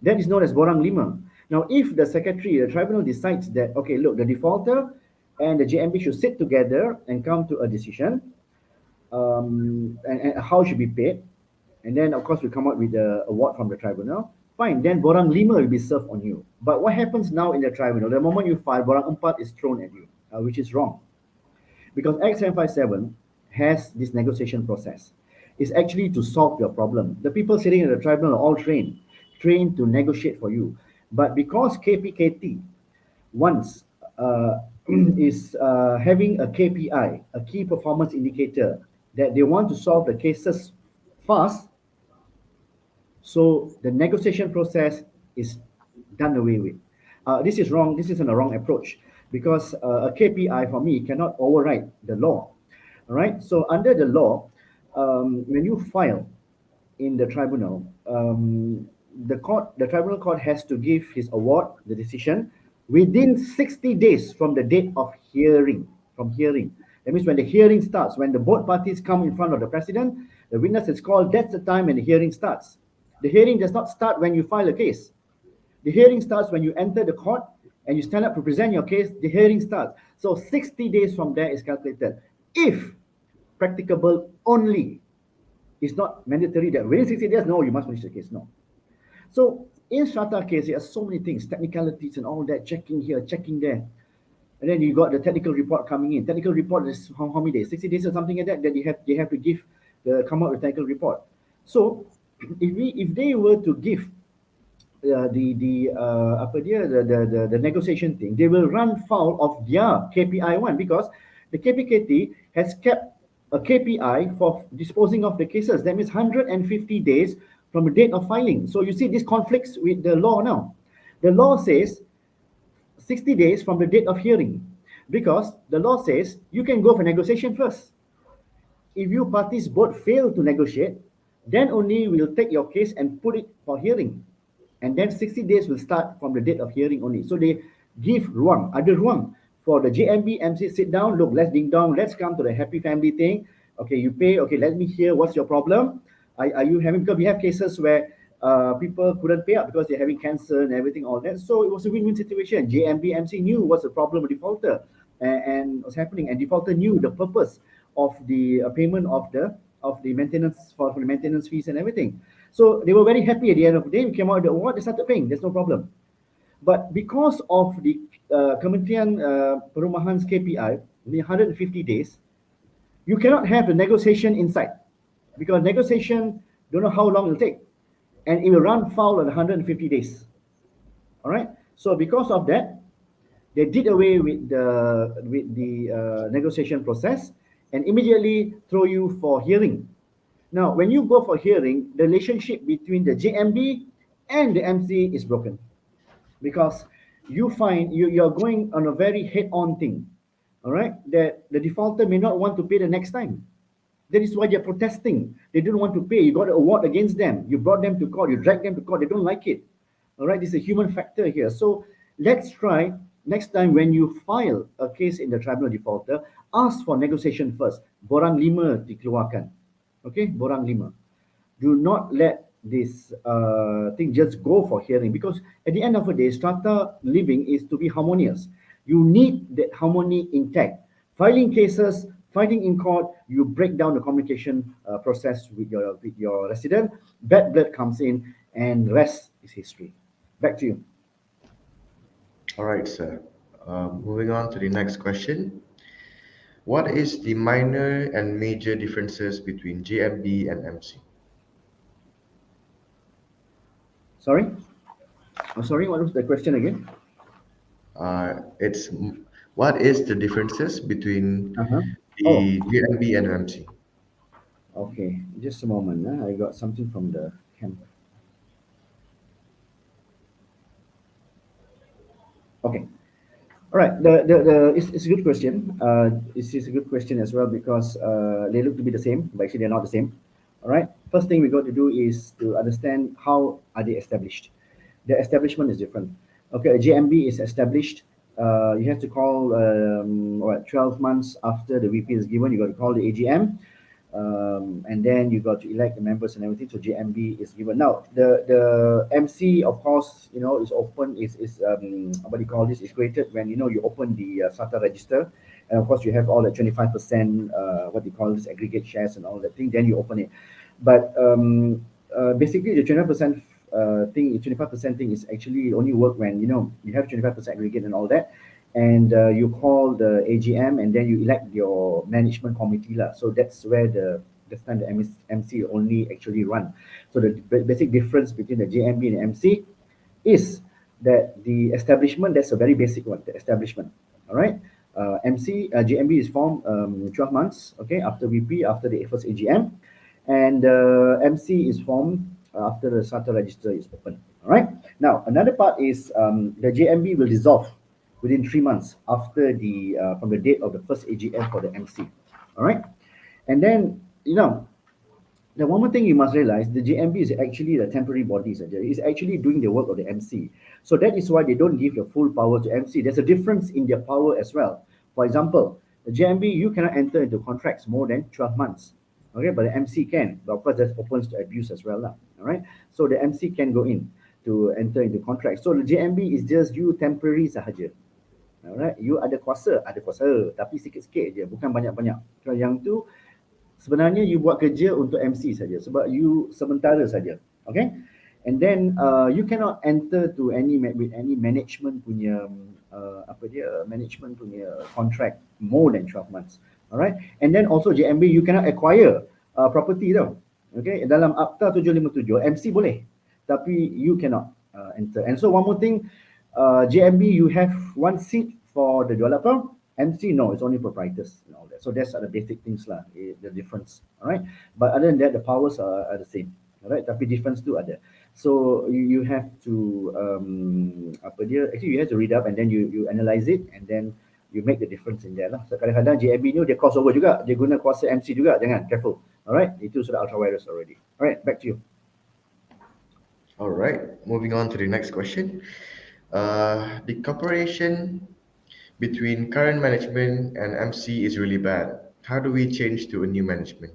That is known as borang lima. Now, if the secretary, the tribunal decides that, okay, look, the defaulter and the JMB should sit together and come to a decision, and how should be paid, and then of course we come out with the award from the tribunal. Fine, then borang lima will be served on you. But what happens now in the tribunal? The moment you file, borang empat is thrown at you, which is wrong, because Act 757 has this negotiation process. It's actually to solve your problem. The people sitting in the tribunal are all trained to negotiate for you. But because KPKT once is having a KPI, a key performance indicator, that they want to solve the cases fast, so the negotiation process is done away with. This is wrong. This isn't a wrong approach, because a KPI for me cannot override the law. All right. So under the law, when you file, in the tribunal, the tribunal court has to give his award, the decision, within 60 days from the date of hearing. From hearing, that means when the hearing starts, when the both parties come in front of the president, the witness is called. That's the time when the hearing starts. The hearing does not start when you file a case. The hearing starts when you enter the court and you stand up to present your case. The hearing starts. So 60 days from there is calculated. If practicable only. It's not mandatory that within 60 days, no, you must finish the case. No. So in Strata case, there are so many things, technicalities and all that, checking here, checking there. And then you got the technical report coming in. Technical report is how many days? 60 days or something like that, that they have to give come out with technical report. So if they were to give apa dia the negotiation thing, they will run foul of their KPI one, because the KPKT has kept a KPI for disposing of the cases. That means 150 days from the date of filing. So you see this conflicts with the law now. The law says 60 days from the date of hearing, because the law says you can go for negotiation first. If you parties both fail to negotiate, then only we'll take your case and put it for hearing. And then 60 days will start from the date of hearing only. So they give ruang, ada ruang for the JMB MC sit down, look, let's ding dong, let's come to the happy family thing. Okay, you pay, okay, let me hear what's your problem. Are you having, because we have cases where people couldn't pay up because they're having cancer and everything, all that. So it was a win-win situation. JMB MC knew what's the problem with defaulter and what's happening, and defaulter knew the purpose of the payment of the maintenance for the maintenance fees and everything. So they were very happy at the end of the day. We came out with the award, they started paying. There's no problem. But because of the Kementerian Perumahan's KPI, the 150 days, you cannot have the negotiation inside, because negotiation don't know how long it'll take, and it will run foul on 150 days. All right. So because of that, they did away with the negotiation process and immediately throw you for hearing. Now, when you go for hearing, the relationship between the JMB and the MC is broken, because you find you're going on a very head-on thing, all right, that the defaulter may not want to pay the next time. That is why they're protesting. They don't want to pay. You got an award against them. You brought them to court. You dragged them to court. They don't like it. All right, this is a human factor here. So let's try next time when you file a case in the tribunal defaulter, ask for negotiation first. Borang lima dikeluarkan. Okay, borang lima. Do not let this thing just go for hearing, because at the end of the day, strata living is to be harmonious. You need that harmony intact. Filing cases, fighting in court, you break down the communication process with your resident. Bad blood comes in, and rest is history. Back to you. All right, sir. Moving on to the next question. What is the minor and major differences between JMB and MC? Sorry? Oh, sorry, what was the question again? It's what is the differences between Uh-huh. Oh, the JMB and MC? okay. Just a moment. I got something from the camp. Okay. All right. It's a good question. It's a good question as well, because they look to be the same, but actually they're not the same. All right. First thing we got to do is to understand how are they established. The establishment is different. Okay, a JMB is established. You have to call 12 months after the VP is given. You got to call the AGM, and then you got to elect the members and everything. So JMB is given. Now the MC, of course, is open. Is what do you call this? Is created when you open the Strata register, and of course you have all the 25% what do you call this, aggregate shares and all that thing. Then you open it, but basically the 25% thing, 25% thing is actually only work when you have 25% aggregate and all that, and you call the AGM, and then you elect your management committee lah. So that's where that's time the MC only actually run. So the basic difference between the JMB and the MC is that the establishment, that's a very basic one, the establishment. All right. JMB is formed 12 months, okay, after VP, after the first AGM, and MC is formed after the Strata register is open. All right. Now, another part is the JMB will dissolve within 3 months after the from the date of the first AGM for the MC. All right. And then the one more thing you must realize, the JMB is actually the temporary body. It's actually doing the work of the MC. So that is why they don't give the full power to MC. There's a difference in their power as well. For example, the JMB, you cannot enter into contracts more than 12 months. Okay, but the MC can. But of course, that opens to abuse as well. All right. So the MC can go in to enter into contracts. So the JMB is just you temporary sahaja. Alright, you ada kuasa, tapi sikit-sikit je, bukan banyak-banyak. So, yang tu sebenarnya you buat kerja untuk MC saja sebab you sementara saja. Okay? And then you cannot enter to with any management punya management punya contract more than 12 months. Alright? And then also JMB you cannot acquire property tau. Okay? Dalam Akta 757 MC boleh tapi you cannot enter. And so one more thing, JMB you have one seat for the developer. MC, no, it's only proprietors and all that. So that's the basic things lah, the difference. All right. But other than that, the powers are the same. All right. Tapi difference tu ada. So you have to actually you have to read up and then you analyze it and then you make the difference in there lah. So kadang-kadang JMB ni dia crossover juga, dia guna kuasa MC juga, jangan careful. Alright, itu sudah ultra virus already. Alright, back to you. All right, moving on to the next question. The cooperation between current management and MC is really bad. How do we change to a new management?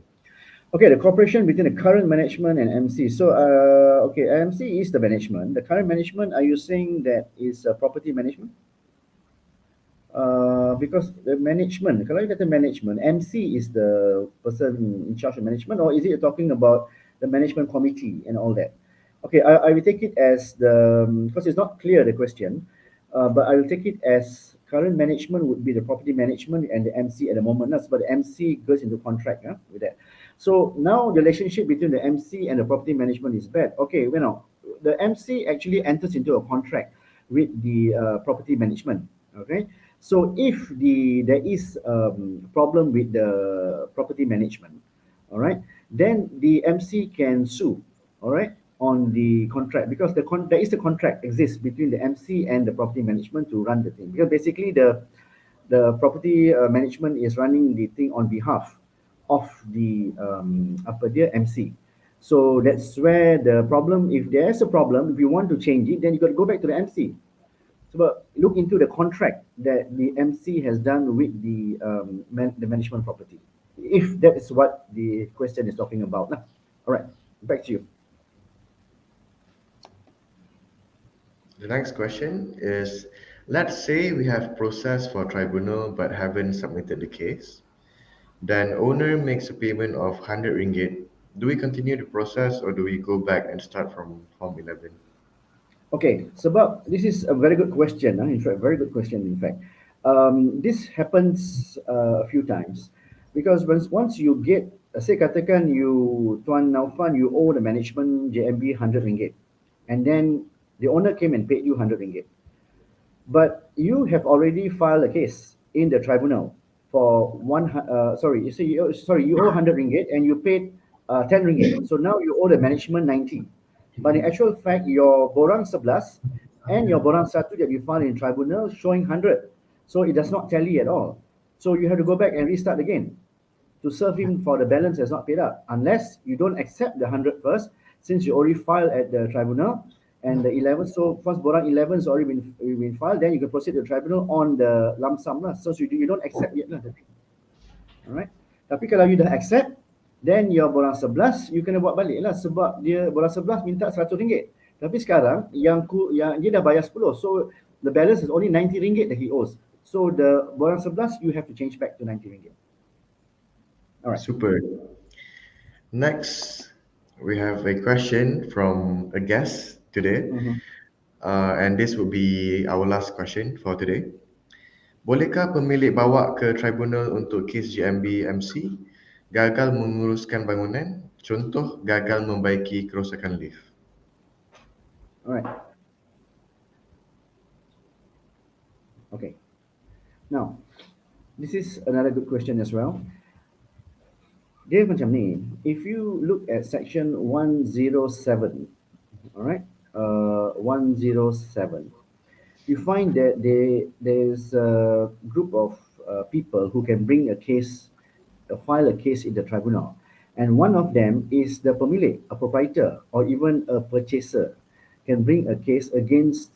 Okay, the cooperation between the current management and MC. So, okay, MC is the management. The current management, are you saying that is property management? Because the management, kalau you kata management, MC is the person in charge of management, or is it talking about the management committee and all that? Okay, I will take it as because it's not clear the question, but I will take it as current management would be the property management and the MC at the moment. That's but the MC goes into contract with that. So now the relationship between the MC and the property management is bad. Okay, the MC actually enters into a contract with the property management. Okay, so if there is problem with the property management, all right, then the MC can sue, all right, on the contract because there is the contract exists between the MC and the property management to run the thing because basically the property management is running the thing on behalf of the MC. So that's where the problem. If there's a problem, if you want to change it, then you got to go back to the MC. So look into the contract that the MC has done with the management property. If that is what the question is talking about. All right, back to you. The next question is, let's say we have processed for tribunal but haven't submitted the case. Then owner makes a payment of 100 ringgit. Do we continue the process or do we go back and start from Form 11? Okay, sebab this is a very good question. In fact, very good question. In fact, this happens a few times because once you get, say katakan you Tuan Naufan, you owe the management JMB 100 ringgit, and then the owner came and paid you 100 ringgit, but you have already filed a case in the tribunal for sorry, you owe 100 ringgit and you paid 10 ringgit. So now you owe the management 90. But in actual fact, your borang 11 and your borang 1 that you filed in tribunal showing 100. So it does not tally at all. So you have to go back and restart again to serve him for the balance has not paid up, unless you don't accept the 100 first, since you already filed at the tribunal and the 11. So once borang 11 has already been filed, then you can proceed to the tribunal on the lump sum lah. So you don't accept yet lah. Alright. Tapi kalau you dah accept, then your borang 11 you kena buat balik lah sebab dia borang 11 minta 100 ringgit. Tapi sekarang yang dia dah bayar 10. So the balance is only 90 ringgit that he owes. So the borang 11 you have to change back to 90 ringgit. All right. Super. Next, we have a question from a guest today. And this will be our last question for today. Bolehkah pemilik bawa ke tribunal untuk kes GMB MC gagal menguruskan bangunan, contoh gagal membaiki kerosakan lift? Alright. Okay. Now, this is another good question as well. Dia macam ni, if you look at section 107, alright, 107, you find that there's a group of people who can bring a case, file a case in the tribunal. And one of them is the pemilik, a proprietor, or even a purchaser can bring a case against,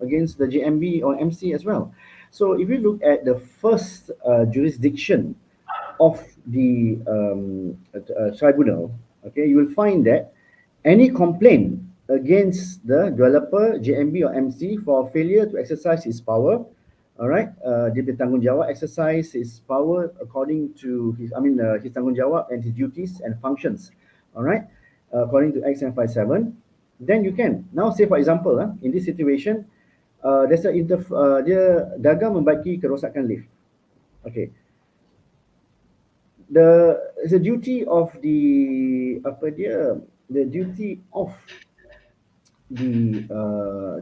against the JMB or MC as well. So if you look at the first jurisdiction of the tribunal, okay, you will find that any complaint against the developer, JMB or MC for failure to exercise his power, all right, dia bertanggungjawab exercise his power according to his, his tanggungjawab and his duties and functions, all right, according to Act 757, then you can. Now, say for example, in this situation, dia gagal membaiki kerosakan lift. Okay, the duty of the duty of the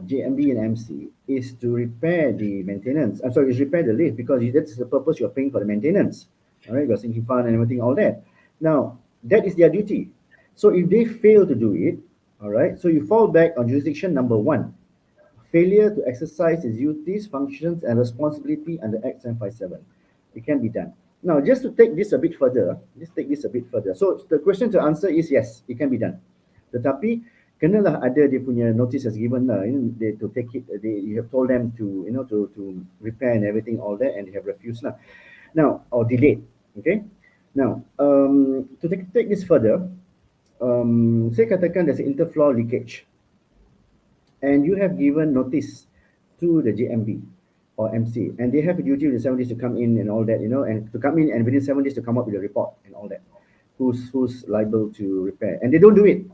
JMB and MC is to repair the maintenance. I'm sorry, is repair the lift because that's the purpose you're paying for the maintenance. All right, you're sinking fund and everything, all that. Now, that is their duty. So if they fail to do it, all right, so you fall back on jurisdiction number one, failure to exercise its duties, functions, and responsibility under Act 757. It can be done. Now, just to take this a bit further, just take this a bit further. So the question to answer is yes, it can be done. Tetapi kenalah ada dia punya notice as given lah, they, to take it, you have told them to, to repair and everything, all that, and they have refused lah. Now, or delayed, okay? Now, to take this further, saya katakan there's an interfloor leakage and you have given notice to the JMB or MC, and they have a duty within 7 days to come in and all that, and to come in and within 7 days to come up with a report and all that. Who's liable to repair? And they don't do it,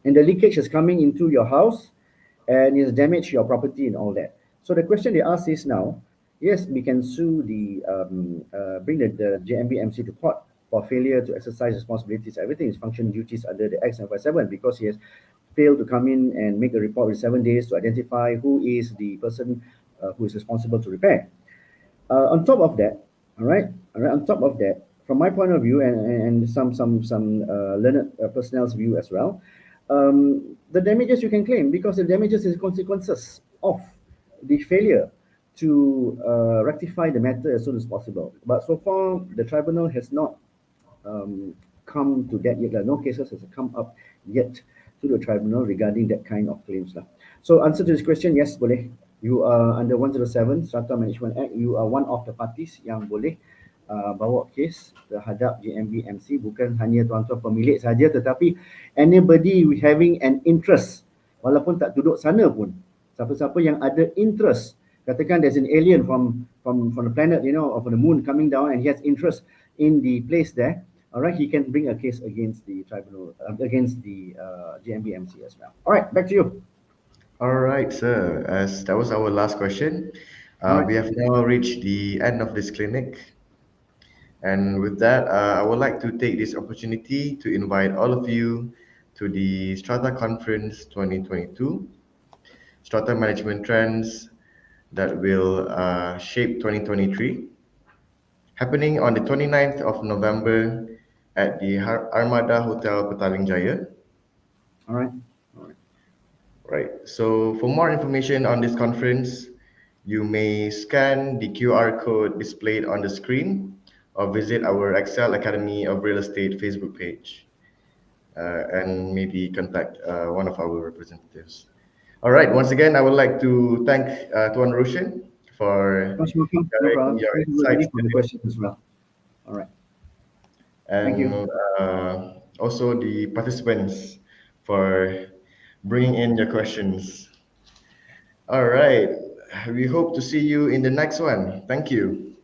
and the leakage is coming into your house, and it's damaged your property and all that. So the question they ask is now, yes, we can sue bring the JMB MC to court for failure to exercise responsibilities, everything is function duties under the Act 757 because he has failed to come in and make a report within 7 days to identify who is the person who is responsible to repair. On top of that, all right. On top of that, from my point of view and some learned personnel's view as well, the damages you can claim because the damages is consequences of the failure to rectify the matter as soon as possible. But so far, the tribunal has not come to that yet. No cases has come up yet to the tribunal regarding that kind of claims. So answer to this question, yes, boleh. You are under 107 Strata Management Act. You are one of the parties yang boleh bawa kes terhadap JMB MC, bukan hanya tuan-tuan pemilik saja, tetapi anybody having an interest, walaupun tak duduk sana pun, siapa-siapa yang ada interest, katakan there's an alien from the planet, or from the moon coming down and he has interest in the place there, all right, he can bring a case against the tribunal, against the JMB MC as well. All right, back to you. All right, sir. As that was our last question, All right. we have now reached the end of this clinic. And with that, I would like to take this opportunity to invite all of you to the Strata Conference 2022, Strata Management Trends that will shape 2023, happening on the 29th of November at the Armada Hotel Petaling Jaya. All right. All right. Right. So for more information on this conference, you may scan the QR code displayed on the screen or visit our Excel Academy of Real Estate Facebook page and maybe contact one of our representatives. All right. Once again, I would like to thank Tuan Roshan for Most welcome. No sharing problem. your Thank you everybody insights for the today, questions as well. All right. Thank you. and also the participants for bringing in your questions. All right. We hope to see you in the next one. Thank you.